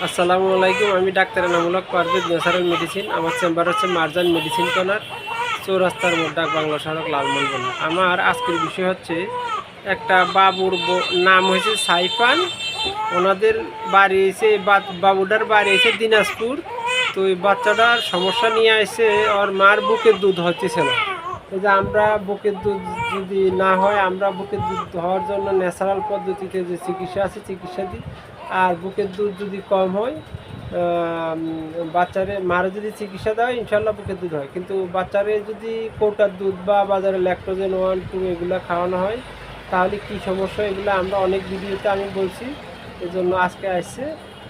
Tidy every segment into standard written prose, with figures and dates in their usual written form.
আসসালামু আলাইকুম। আমি doctor Enamul Haque Parvez, natural medicine. আমার চেম্বার হচ্ছে মারজান মেডিসিন কর্নার, চৌরাস্তার মোড়, ডাক বাংলা সড়ক, লালমোহন। আমার আজকের বিষয় হচ্ছে একটা বাবুর নাম হয়েছে সাইফান। ওনাদের বাড়ি এসে বাবুটার বাড়ি এসে দিনাজপুর। তো ওই বাচ্চাটার সমস্যা নিয়ে আসে, ওর মার বুকের দুধ হচ্ছে না। এই যে আমরা বুকের দুধ যদি না হয়, আমরা বুকের দুধ হওয়ার জন্য ন্যাচারাল পদ্ধতিতে যে চিকিৎসা আছে চিকিৎসা দিই। আর বুকের দুধ যদি কম হয়, বাচ্চারে মারে যদি চিকিৎসা দেওয়া হয় ইনশাল্লাহ বুকের দুধ হয়। কিন্তু বাচ্চারে যদি কৌটার দুধ বা বাজারে ল্যাকটোজেন 1-2 এগুলো খাওয়ানো হয় তাহলে কী সমস্যা, এগুলো আমরা অনেক ভিডিওতে আমি বলছি। এই জন্য আজকে আসছে।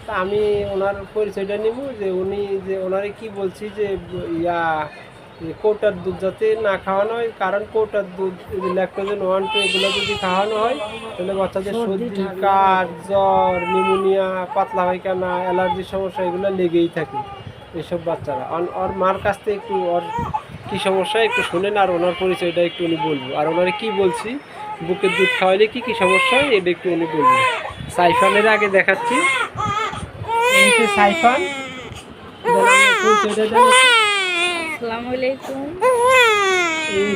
তা আমি ওনার পরিচয়টা নিব, যে উনি যে ওনারে কি বলছি যে কৌটার দুধ যাতে না খাওয়ানো হয়। কারণ কৌটার দুধ ল্যাকটোজেন 1-2 এগুলো যদি খাওয়ানো হয় তাহলে বাচ্চাদের সর্দি, কাশ, জ্বর, নিউমোনিয়া, পাতলা পায়খানা, অ্যালার্জির সমস্যা এগুলো লেগেই থাকে এসব বাচ্চারা। ওর মার কাছ থেকে একটু ওর কী সমস্যা একটু শোনেন, আর ওনার পরিচয়টা একটু উনি বলবো, আর ওনারে কী বলছি বুকের দুধ খাওয়াইলে কী কী সমস্যা হয় এটা একটু উনি বলবো। সাইফানের আগে দেখাচ্ছি, সাইফান পরিচয়টা জানাচ্ছি। আসসালামু আলাইকুম। এই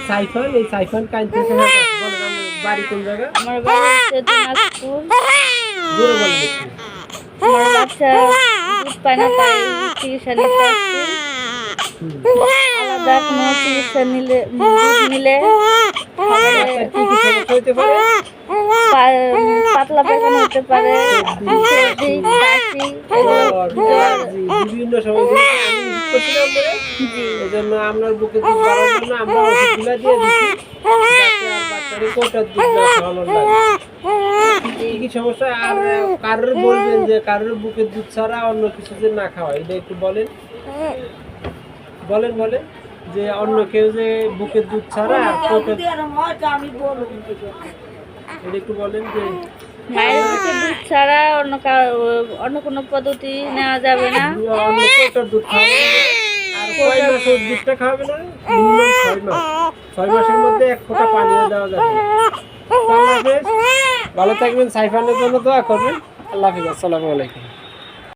সাইফান কাইন থেকে বাড়ি কোন জায়গা? আমার বাড়ি হচ্ছে দিনাজপুর। জোরে বলেন একটু। আমার বাচ্চা দুধ পায় না, তাই চিকিৎসা নিতে আসছি। আলাদা কোনো চিকিৎসা দুধ নিলে কি কি সমস্যা হতে পারে? পাতলা পায়খানা হতে পারে, সর্দি, কাশি, বিভিন্ন সময় এই জন্য আপনার বুকে দুধ বাড়ার জন্য আমরা ওষুধগুলো দিয়ে দিচ্ছি, বাচ্চাদের কোটার দুধ না খাওয়ানোর লাগে। কি কি সমস্যা আর কারোর বলবেন যে কারোর বুকের দুধ ছাড়া অন্য কিছু যে না খাওয়া, এটা একটু বলেন বলেন বলেন যে অন্য কেউ যে বুকের দুধ ছাড়া এটা একটু বলেন যে মায়ের বুকের দুধ ছাড়া অন্য কোনো পদ্ধতি নেওয়া যাবে না। অন্য কোটার দুধ খাওয়াবে আর কয় মাস ওই দুধটা খাওয়াবে না? মিনিমাম 6 মাসের মধ্যে 1 ফোঁটা পানিও দেওয়া যাবে না। আল্লাহ হাফেজ, ভালো থাকবেন। সাইফানের জন্য দোয়া করবেন। আল্লাহ হাফেজ, আসসালামু আলাইকুম।